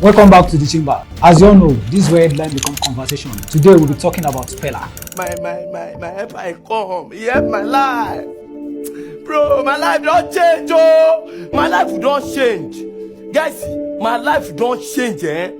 Welcome back to the chamber. As you all know, this is where headline becomes conversation. Today we'll be talking about Peller. My empire come. He helped my life. Bro, my life don't change, oh. My life don't change. Guys, my life don't change, eh?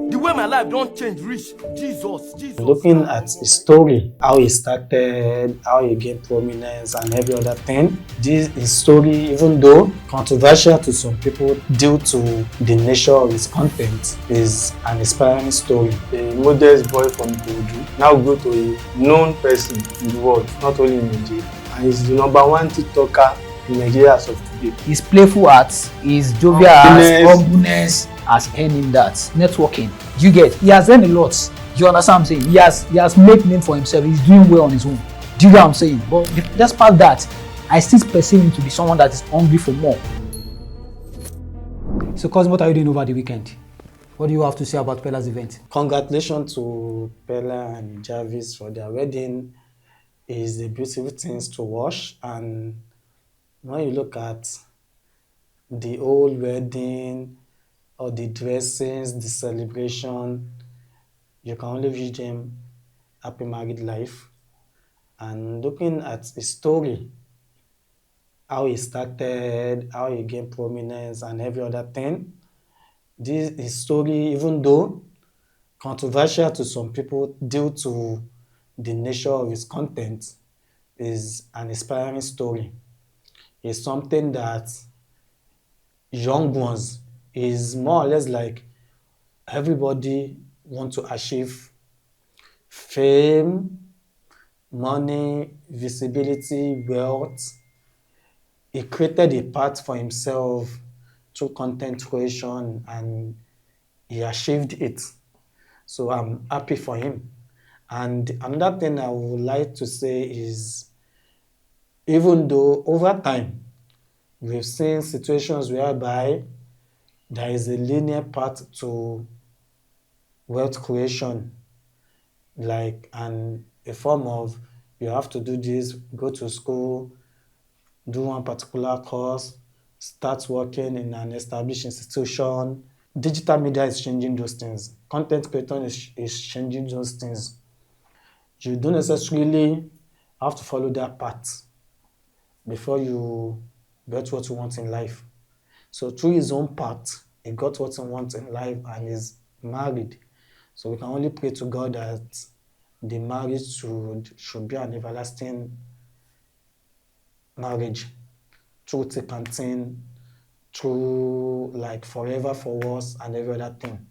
The way my life don't change, reach Jesus. Looking at his story, how he started, how he gained prominence and every other thing. His story, even though controversial to some people due to the nature of his content, is an inspiring story. A modest boy from Kodu now grew to a known person in the world, not only in Nigeria. And he's the #1 TikToker in Nigeria as of today. His playful arts, his jovial arts, humbleness has earned him that. Networking, you get, he has earned a lot. You understand what I'm saying? He has made name for himself. He's doing well on his own. Do you get what I'm saying? But despite that, I still perceive him to be someone that is hungry for more. So, Quazeem, what are you doing over the weekend? What do you have to say about Peller's event? Congratulations to Peller and Jarvis for their wedding. It's a beautiful thing to watch, and when you look at the old wedding or the dressings, the celebration, you can only wish them happy married life. And looking at his story, how he started, how he gained prominence and every other thing, his story, even though controversial to some people due to the nature of his content, is an inspiring story. It's something that young ones is more or less like everybody want to achieve fame, money, visibility, wealth. He created a path for himself through content creation and he achieved it. So I'm happy for him. And another thing I would like to say is, even though over time we've seen situations whereby there is a linear path to wealth creation, like a form of you have to do this, go to school, do one particular course, start working in an established institution. Digital media is changing those things. Content creation is changing those things. You don't necessarily have to follow that path before you get what you want in life. So through his own path, he got what he wants in life and is married. So we can only pray to God that the marriage should be an everlasting marriage, through thick and thin, through like forever for us and every other thing.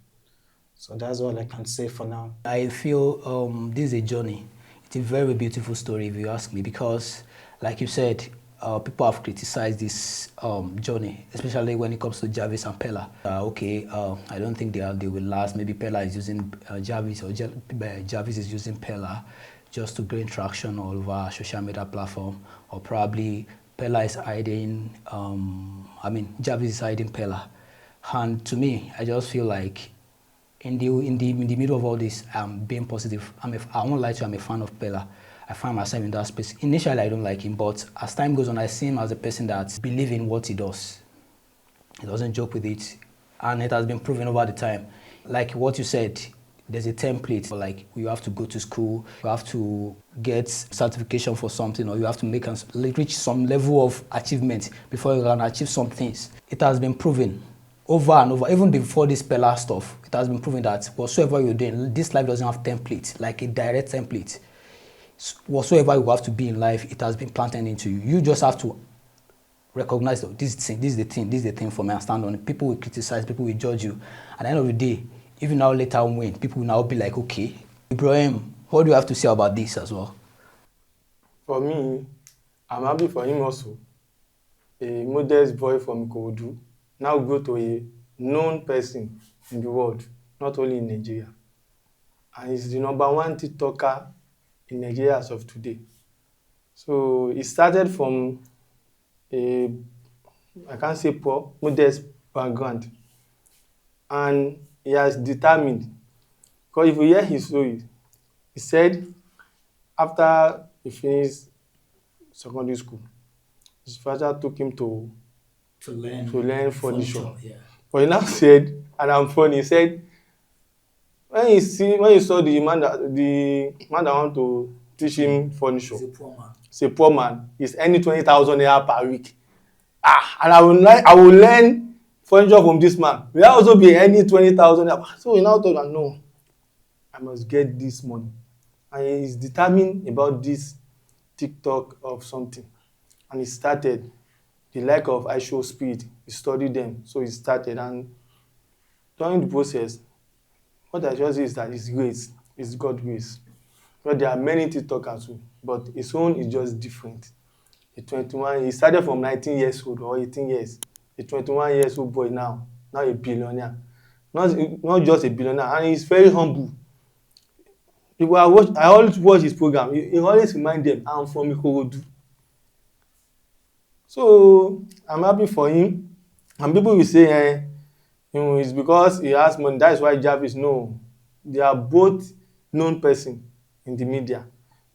So that's all I can say for now. I feel this is a journey. It's a very beautiful story if you ask me, because like you said, people have criticized this journey, especially when it comes to Jarvis and Peller. I don't think they will last. Maybe Peller is using Jarvis, or Jarvis is using Peller just to gain traction all over social media platform, or probably Peller is hiding. Jarvis is hiding Peller. And to me, I just feel like in the middle of all this, I'm being positive. I won't lie to you, I'm a fan of Peller. I find myself in that space. Initially, I don't like him, but as time goes on, I see him as a person that believes in what he does. He doesn't joke with it, and it has been proven over the time. Like what you said, there's a template for like you have to go to school, you have to get certification for something, or you have to reach some level of achievement before you can achieve some things. It has been proven over and over, even before this Peller stuff. It has been proven that whatsoever you're doing, this life doesn't have template, like a direct template. Whatsoever you have to be in life, it has been planted into you. You just have to recognize that this is the thing for me, and stand on it. People will criticize, people will judge you. At the end of the day, if you now later win, people will now be like, okay, Ibrahim, what do you have to say about this as well? For me, I'm happy for him also. A modest boy from Kodu now grew to a known person in the world, not only in Nigeria. And he's the #1 TikToker in Nigeria as of today. So he started from I can't say poor, modest background. And he has determined, because if you hear his story, he said after he finished secondary school, his father took him to learn furniture. Yeah. But he now said and I'm funny. He said when he saw the man that want to teach him furniture, he's a poor man. He's earning 20,000 naira per week. And I will learn furniture from this man. Will I also be earning 20,000 naira? So he now told me, no, I must get this money. And he's determined about this TikTok of something. And he started. The like of I show speed, he studied them. So he started. And during the process, what I just say is that it's grace, it's God's grace. But there are many TikTokers too, but his own is just different. A 21, he started from 19 years old or 18 years. A 21 years old boy now a billionaire. Not just a billionaire, and he's very humble. I always watch his program. He always remind them, I'm from Ikorodu. So I'm happy for him. And people will say, it's because he has money. That is why Jarvis. No, they are both known person in the media.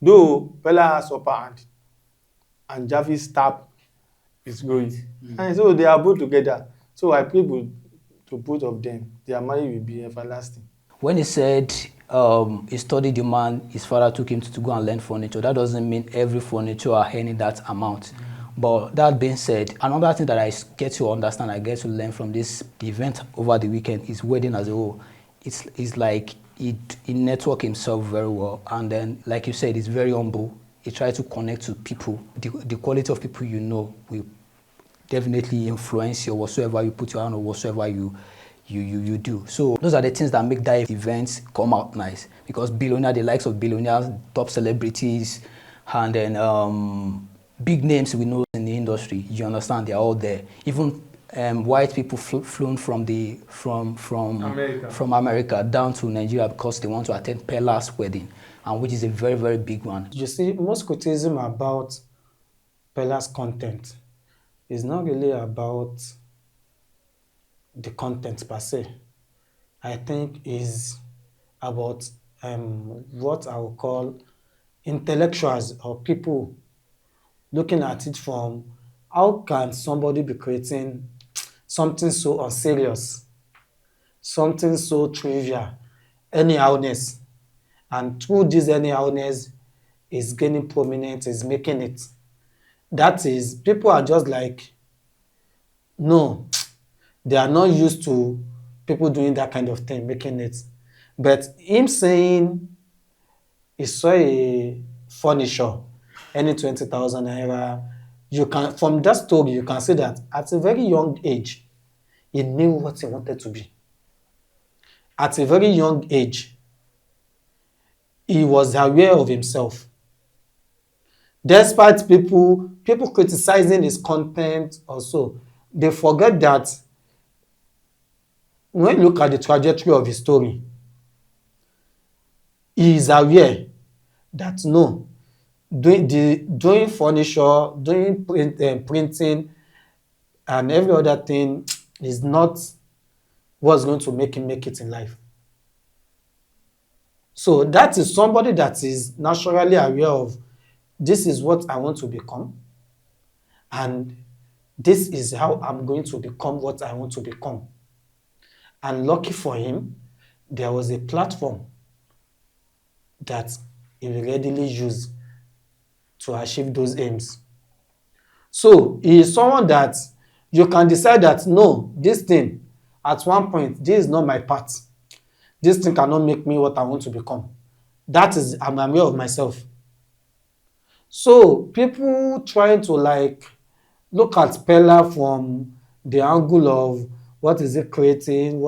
Though Peller has upper hand, and Jarvis tap is going. And so they are both together. So I pray to both of them. Their marriage will be everlasting. When he said he studied the man, his father took him to go and learn furniture, that doesn't mean every furniture are earning that amount. But that being said, another thing that I get to understand, I get to learn from this event over the weekend is wedding as a whole. It's like he network himself very well, and then like you said, he's very humble. He tries to connect to people. The quality of people you know will definitely influence you whatsoever you put your hand or whatsoever you do. So those are the things that make that event come out nice, because billionaires, the likes of billionaires, top celebrities, and then big names we know in the industry, you understand, they're all there. Even white people flown from America down to Nigeria because they want to attend Peller's wedding, and which is a very, very big one. You see, most criticism about Peller's content is not really about the content per se. I think is about what I would call intellectuals or people looking at it from how can somebody be creating something so unserious, something so trivial, anyhowness, and through this anyhowness is gaining prominence, is making it. That is, people are just like, no, they are not used to people doing that kind of thing, making it. But him saying he saw a furniture, any 20,000 naira, you can, from that story, you can see that at a very young age, he knew what he wanted to be. At a very young age, he was aware of himself. Despite people criticizing his content also, they forget that when you look at the trajectory of his story, he is aware that no, doing furniture, doing printing, and every other thing is not what's going to make him make it in life. So that is somebody that is naturally aware of, this is what I want to become, and this is how I'm going to become what I want to become. And lucky for him, there was a platform that he will readily use to achieve those aims. So he is someone that you can decide that, no, this thing, at one point, this is not my path. This thing cannot make me what I want to become. That is, I'm aware of myself. So people trying to like look at Peller from the angle of what is it creating,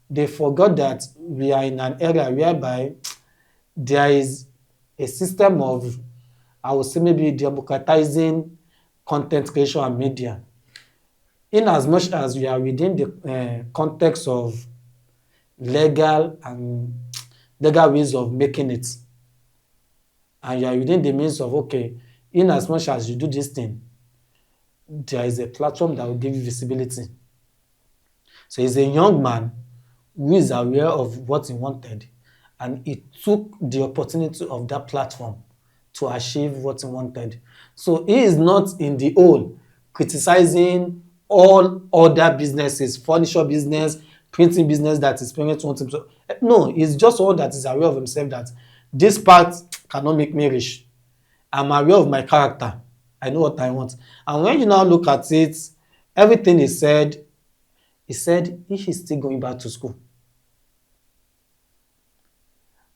they forgot that we are in an era whereby there is a system of, I would say maybe democratizing content creation and media. In as much as we are within the context of legal ways of making it, and you are within the means of, okay, in as much as you do this thing, there is a platform that will give you visibility. So he's a young man who is aware of what he wanted, and he took the opportunity of that platform to achieve what he wanted. So he is not in the hole criticizing all other businesses, furniture business, printing business that his parents want him to. No, he's just one that is aware of himself that this part cannot make me rich. I'm aware of my character. I know what I want. And when you now look at it, everything he said he is still going back to school.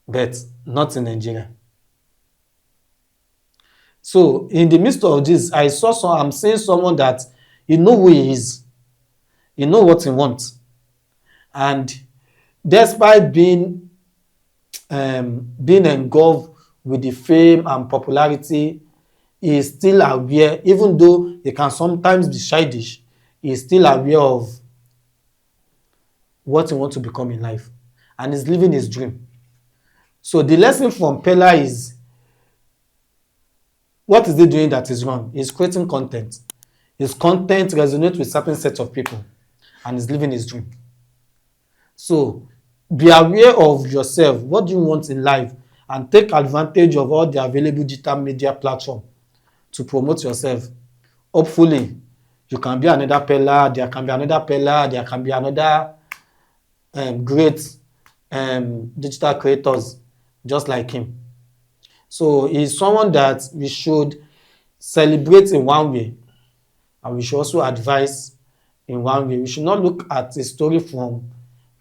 But not in Nigeria. So in the midst of this, I'm seeing someone that you know who he is. You know what he wants. And despite being engulfed with the fame and popularity, he is still aware, even though he can sometimes be childish, he is still aware of what he wants to become in life. And he's living his dream. So the lesson from Peller is, what is he doing that is wrong? He's creating content. His content resonates with certain sets of people. And he's living his dream. So be aware of yourself. What do you want in life? And take advantage of all the available digital media platforms to promote yourself. Hopefully, you can be another Peller, there can be another Peller, there can be another great digital creators just like him. So he's someone that we should celebrate in one way, and we should also advise in one way. We should not look at a story from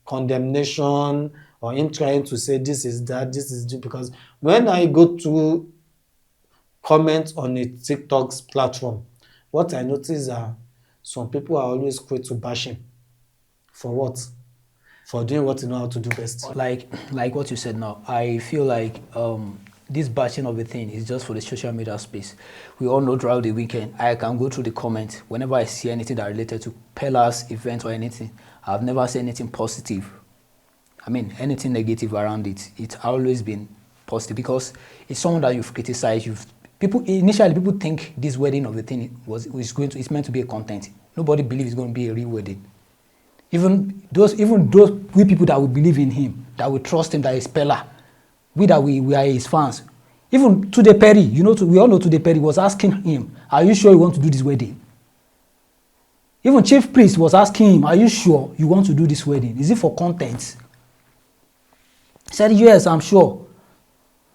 condemnation or him trying to say this is that, this is this, because when I go to comment on a TikTok's platform, what I notice are some people are always quick to bash him. For what? For doing what you know how to do best. Like what you said now, I feel like this bashing of a thing is just for the social media space. We all know throughout the weekend, I can go through the comments whenever I see anything that related to Peller's event or anything. I've never seen anything positive. I mean, anything negative around it. It's always been positive because it's someone that you've criticized. Initially people think this wedding of the thing it's meant to be a content. Nobody believes it's going to be a real wedding. Even those people that will believe in him, that will trust him, that is Peller, we are his fans. Even Tunde Perry, we all know Tunde Perry was asking him, "Are you sure you want to do this wedding?" Even Chief Priest was asking him, "Are you sure you want to do this wedding? Is it for content?" He said, "Yes, I'm sure."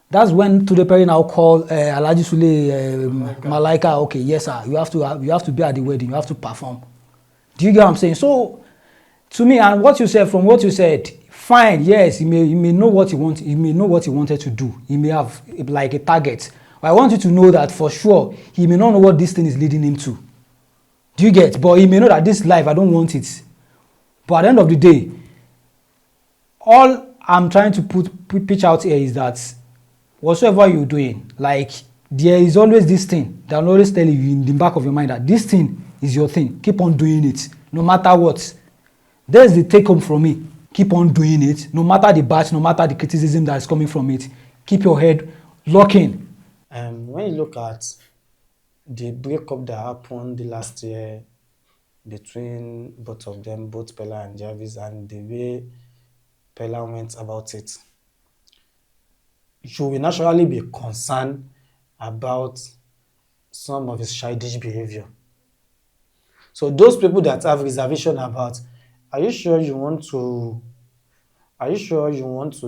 That's when Tunde Perry now called Alhaji Sule Malaika. Okay, yes, sir. You have to be at the wedding. You have to perform. Do you get what I'm saying? So, to me, and from what you said, fine. Yes, he may know what he wants. He may know what he wanted to do. He may have like a target. But I want you to know that for sure he may not know what this thing is leading him to. Do you get? But he may know that this life I don't want it. But at the end of the day, all I'm trying to pitch out here is that whatsoever you're doing, like there is always this thing that will always tell you in the back of your mind that this thing is your thing. Keep on doing it, no matter what. There's the take home from me. Keep on doing it, no matter the batch, no matter the criticism that is coming from it. Keep your head locking. When you look at the breakup that happened the last year between both of them, both Peller and Jarvis, and the way Peller went about it, you will naturally be concerned about some of his childish behavior. So those people that have reservation about, are you sure you want to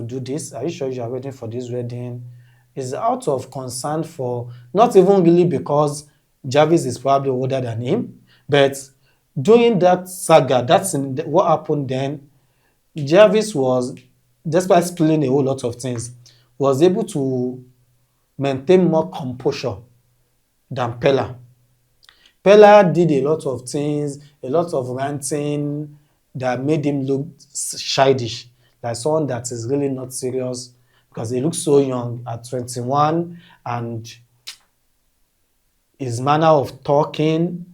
do this? Are you sure you are ready for this wedding? Is out of concern for, not even really because Jarvis is probably older than him, but during that saga, what happened then, Jarvis was, despite spilling a whole lot of things, was able to maintain more composure than Peller. Peller did a lot of things, a lot of ranting that made him look childish, like someone that is really not serious, because he looks so young at 21, and his manner of talking,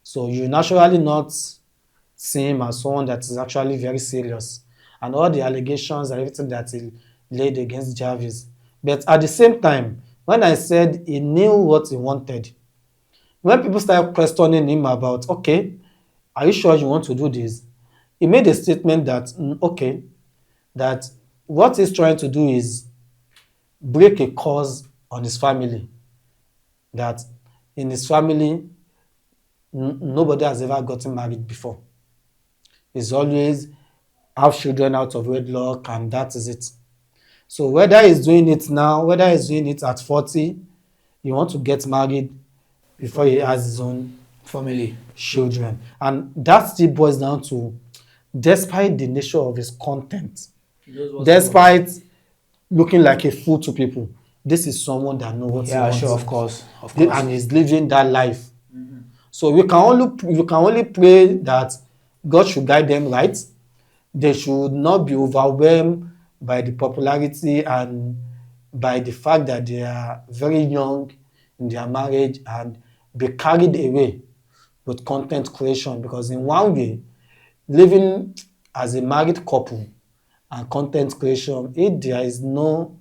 so you naturally not see him as someone that is actually very serious, and all the allegations and everything that he laid against Jarvis. But at the same time, when I said he knew what he wanted, when people started questioning him about, okay, are you sure you want to do this? He made a statement that, okay, that what he's trying to do is break a curse on his family. That in his family, nobody has ever gotten married before. It's always have children out of wedlock, and that is it. So whether he's doing it now, whether he's doing it at 40, he wants to get married before he has his own Family. children. And that still boils down to, despite the nature of his content, despite looking like a fool to people, this is someone that knows what he Yeah, wants. sure, of course, of course. And he's living that life. So we can only pray that God should guide them right. They should not be overwhelmed by the popularity and by the fact that they are very young in their marriage and be carried away with content creation, because in one way, living as a married couple and content creation, if there is no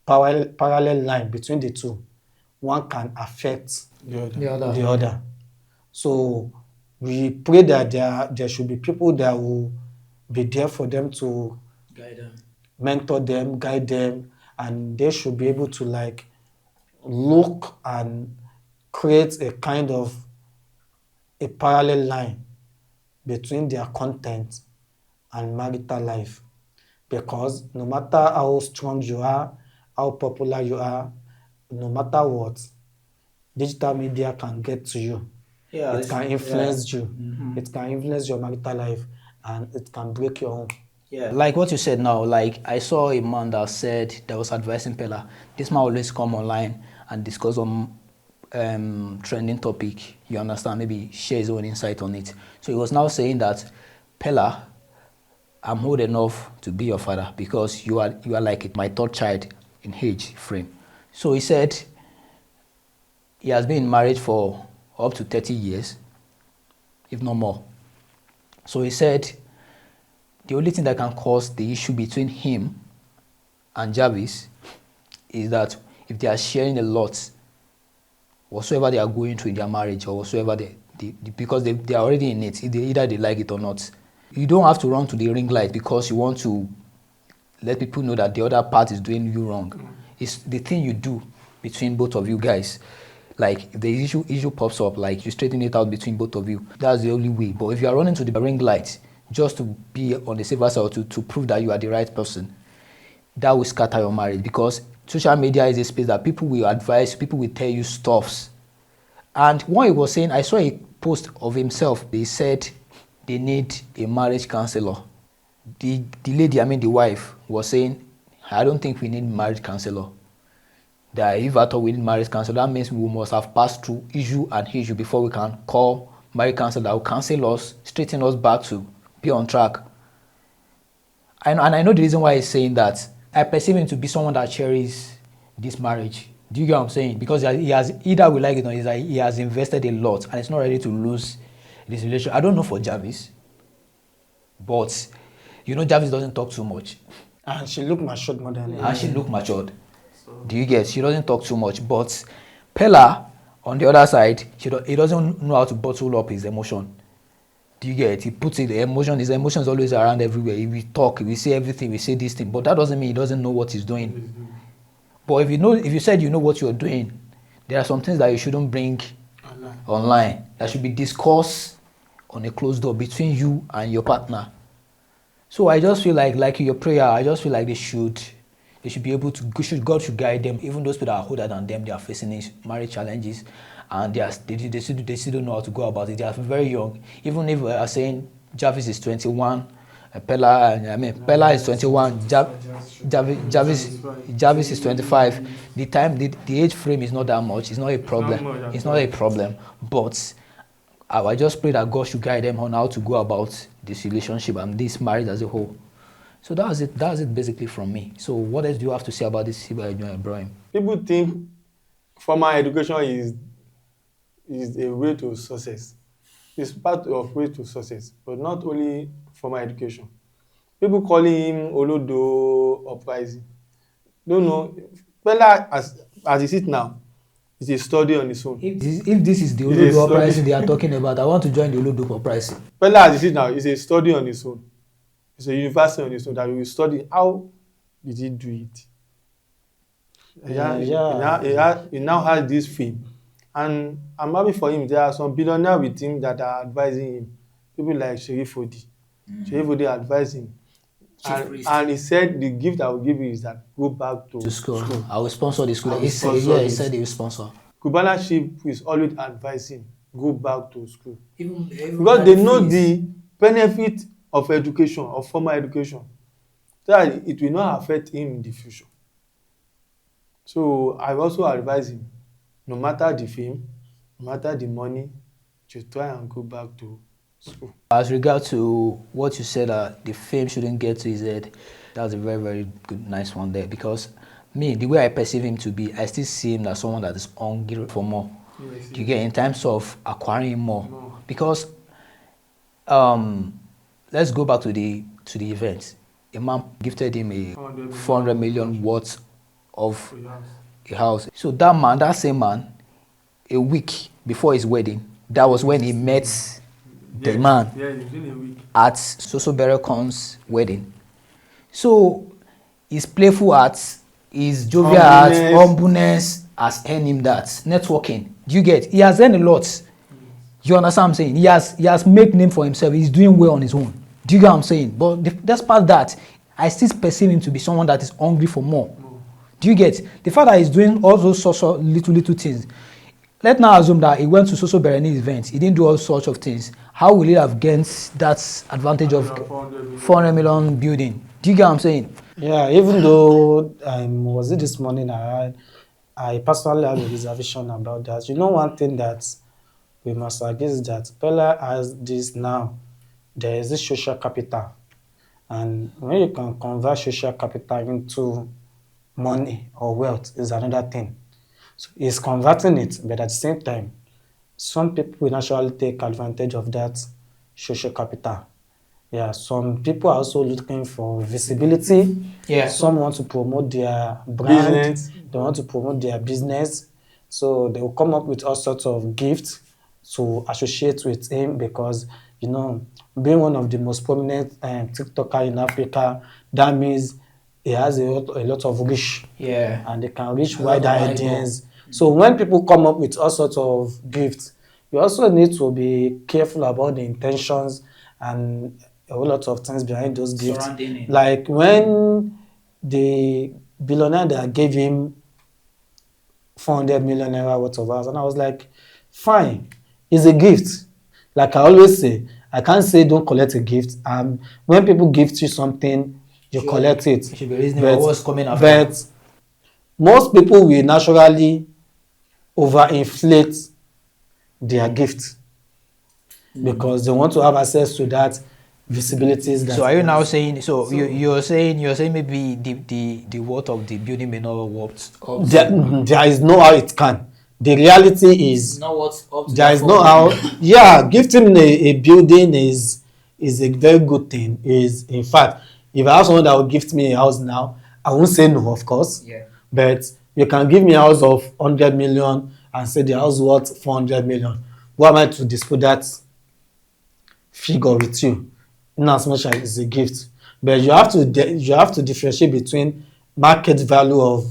parallel line between the two, one can affect The other. the other. So we pray that there should be people that will be there for them to Guide them. mentor them, guide them, and they should be able to like look and create a kind of a parallel line between their content and marital life. Because no matter how strong you are, how popular you are, no matter what, digital media can get to you. Yeah, It it's- can influence you. Mm-hmm. It can influence your marital life, and it can break your home. Yeah, like what you said now, like I saw a man that said, that was advising Peller. This man always come online and discuss on trending topic, you understand, maybe share his own insight on it. So he was now saying that, Peller, I'm old enough to be your father because you are like my third child in age frame. So he said he has been in marriage for up to 30 years, if not more. So he said the only thing that can cause the issue between him and Jarvis is that if they are sharing a lot, whatsoever they are going through in their marriage or whatsoever because they are already in it, either they like it or not. You don't have to run to the ring light because you want to let people know that the other part is doing you wrong. It's the thing you do between both of you guys. Like if the issue pops up, like you straighten it out between both of you. That's the only way. But if you are running to the ring light just to be on the safer side or to prove that you are the right person, that will scatter your marriage, because social media is a space that people will advise, people will tell you stuffs. And what he was saying, I saw a post of himself. They said they need a marriage counselor. The lady, I mean the wife, was saying, I don't think we need marriage counselor. That if at all we need marriage counselor, that means we must have passed through issue and issue before we can call marriage counselor that will counsel us, straighten us back to be on track. And I know the reason why he's saying that. I perceive him to be someone that cherishes this marriage. Do you get what I'm saying? Because he has, either we like it or not, he has invested a lot and he's not ready to lose this relationship. I don't know for Jarvis, but you know Jarvis doesn't talk too much. And she looked matured more than And she looked matured. Do you get? She doesn't talk too much. But Peller, on the other side, he doesn't know how to bottle up his emotion. Do you get? He puts it, his emotion is always around everywhere. We talk, we say everything, we say this thing, but that doesn't mean he doesn't know what he's doing. But if you said you know what you're doing, there are some things that you shouldn't bring online. That should be discussed on a closed door between you and your partner. So I just feel like your prayer, I just feel like they should be able to, God should guide them. Even those people that are older than them, they are facing these marriage challenges, and they still don't know how to go about it. They are very young. Even if we are saying Jarvis is 21, Peller is 21, Jarvis is 25. The age frame is not that much. It's not a problem. It's not a problem. But I just pray that God should guide them on how to go about this relationship and this marriage as a whole. So that's it. That's it basically from me. So what else do you have to say about this, Ibrahim? People think formal education is a way to success. It's part of way to success, but not only formal education. People calling him Olodo uprising. Don't know. Peller, as he sit now, is a study on his own. If this is the Olodo uprising they are talking about, I want to join the Olodo uprising. Peller, as he sit now, is a study on his own. It's a university on its own that we will study how did he do it. He now has this fame, and I'm happy for him. There are some billionaires with him that are advising him. People like Sherif Odi. Sherif Odi advised him. and he said the gift I will give you is that go back to school. I will sponsor the school. I will He said, sponsor he it. said he will sponsor. Cubana chief is always advising go back to school Even because they know the benefit of education, of formal education, so that it will not affect him in the future. So I also advise him, no matter the fame, no matter the money, to try and go back to school. As regard to what you said, the fame shouldn't get to his head, that's a very, very good, nice one there. Because me, the way I perceive him to be, I still see him as someone that is hungry for more. Yes, You get in terms of acquiring more. Because let's go back to the event. A man gifted him a 400 million worth of a house. So that same man, a week before his wedding, that was when he met the man at Soso Berekon's wedding. So his playful heart, his jovial heart, humbleness has earned him that. Networking. Do you get? He has earned a lot. You understand what I'm saying? He has made name for himself. He's doing well on his own. Do you get what I'm saying? But despite that, I still perceive him to be someone that is hungry for more. Do you get? The fact that he's doing all those little things. Let's now assume that he went to Soso Bereni's event. He didn't do all sorts of things. How will he have gained that advantage of 400 million building? Do you get what I'm saying? Yeah, even though was it this morning I personally have a reservation about that. You know, one thing that we must agree is that Peller has this now. There is this social capital. And when you can convert social capital into money or wealth is another thing. So he's converting it, but at the same time, some people will naturally take advantage of that social capital. Yeah, some people are also looking for visibility. Yeah. Some want to promote their brand. Business. They want to promote their business. So they will come up with all sorts of gifts to associate with him because, you know, being one of the most prominent TikToker in Africa, that means he has a lot of reach. Yeah. And they can reach wider audience. So when people come up with all sorts of gifts, you also need to be careful about the intentions and a whole lot of things behind those gifts. Surrounding it. Like when the billionaire that gave him 400 million naira worth of house, and I was like, fine, it's a gift. Like I always say, I can't say don't collect a gift. When people gift you something, you collect it. Should be reasonable. What's coming after? But most people will naturally overinflate their gift because they want to have access to that visibilities. That So are you now saying? So you're saying maybe the worth of the building may not worth up. there is no how it can. The reality is Not worth up. there is no how. Yeah, gifting a building is a very good thing. Is in fact, if I have someone that will gift me a house now, I won't say no, of course. Yeah. But you can give me a house of 100 million and say the house worth 400 million. Why am I to dispute that figure with you? In as much as it's a gift. But you have to differentiate between market value of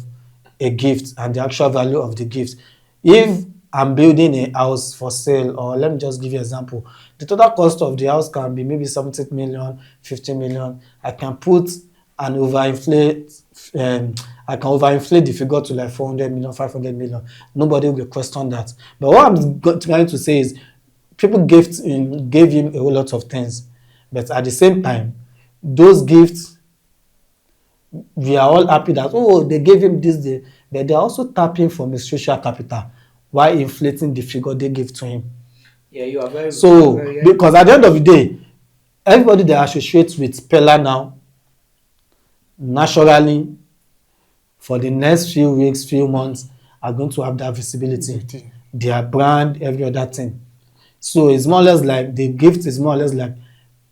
a gift and the actual value of the gift. If I'm building a house for sale, or let me just give you an example, the total cost of the house can be maybe 70 million, 50 million. I can put an overinflate, I can overinflate the figure to like 400 million, 500 million. Nobody will question that. But what I'm trying to say is people gave him a whole lot of things. But at the same time, those gifts, we are all happy that, oh, they gave him this, but they're also tapping from his social capital while inflating the figure they give to him. Yeah, you are very. So, very, because at the end of the day, everybody that associates with Peller now, naturally, for the next few weeks, few months, are going to have that visibility. Their brand, every other thing. So it's more or less like the gift is more or less like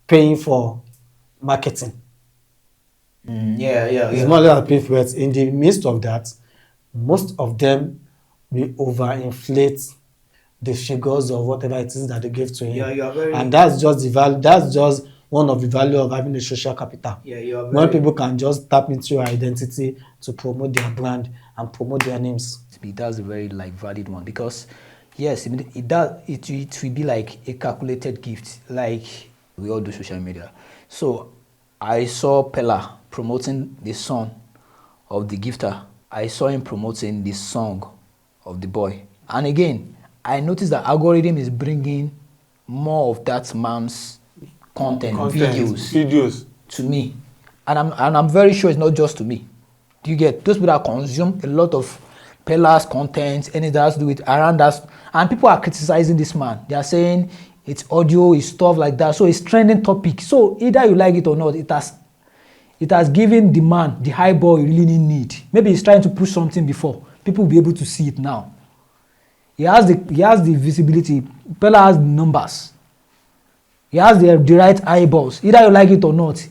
paying for marketing. It's more or less like paying for it. In the midst of that, most of them will overinflate the figures of whatever it is that they give to him. Yeah, you are very. And that's just the value. That's just one of the value of having a social capital. Yeah, you are very. When people can just tap into your identity to promote their brand and promote their names. That's a very valid one because yes, it does. It will be like a calculated gift, like we all do social media. So I saw Peller promoting the son of the gifter. I saw him promoting the song of the boy. And again, I noticed that algorithm is bringing more of that man's content videos to me. And I'm very sure it's not just to me. Do you get those people that consume a lot of Peller's content, anything that has to do with around us, and people are criticizing this man. They are saying it's audio, it's stuff like that. So it's trending topic. So either you like it or not, it has given the man the high ball he really need. Maybe he's trying to push something before. People will be able to see it now. He has the visibility. Peller has the numbers. He has the right eyeballs. Either you like it or not.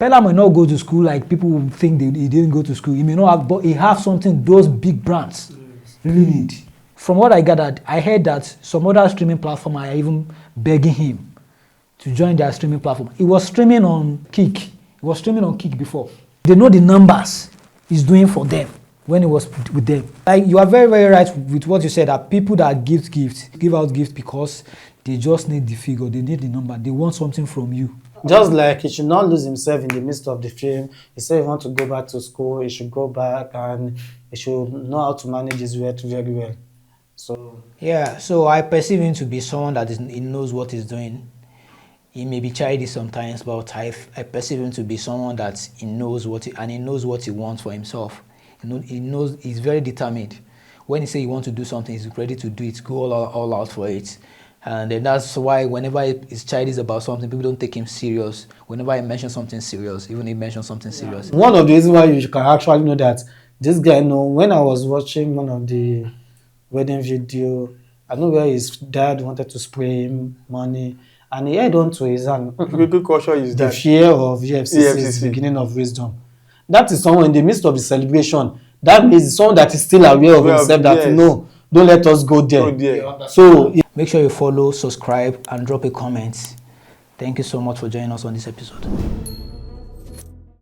Peller might not go to school like people will think he didn't go to school. He may not have, but he has something those big brands really need. From what I gathered, I heard that some other streaming platform are even begging him to join their streaming platform. He was streaming on Kick. He was streaming on Kick before. They know the numbers he's doing for them when he was with them. Like, you are very, very right with what you said, that people that give out gifts because they just need the figure, they need the number, they want something from you. Just like he should not lose himself in the midst of the film. He said he wants to go back to school, he should go back and he should know how to manage his wealth very well. So yeah, so I perceive him to be someone that he knows what he's doing. He may be childish sometimes, but I perceive him to be someone that he knows he knows what he wants for himself. He knows he's very determined. When he says he wants to do something, he's ready to do it, go all out for it. And then that's why whenever he's childish about something, people don't take him serious. Whenever he mentions something serious, even if he mentions something serious. One of the reasons why you can actually know that this guy when I was watching one of the wedding video, I know where his dad wanted to spray him money, and he held on to his hand. Good caution is the that fear of EFCC is the beginning of wisdom. That is someone in the midst of the celebration. That means someone that is still aware of himself, that no, don't let us go there. So make sure you follow, subscribe, and drop a comment. Thank you so much for joining us on this episode.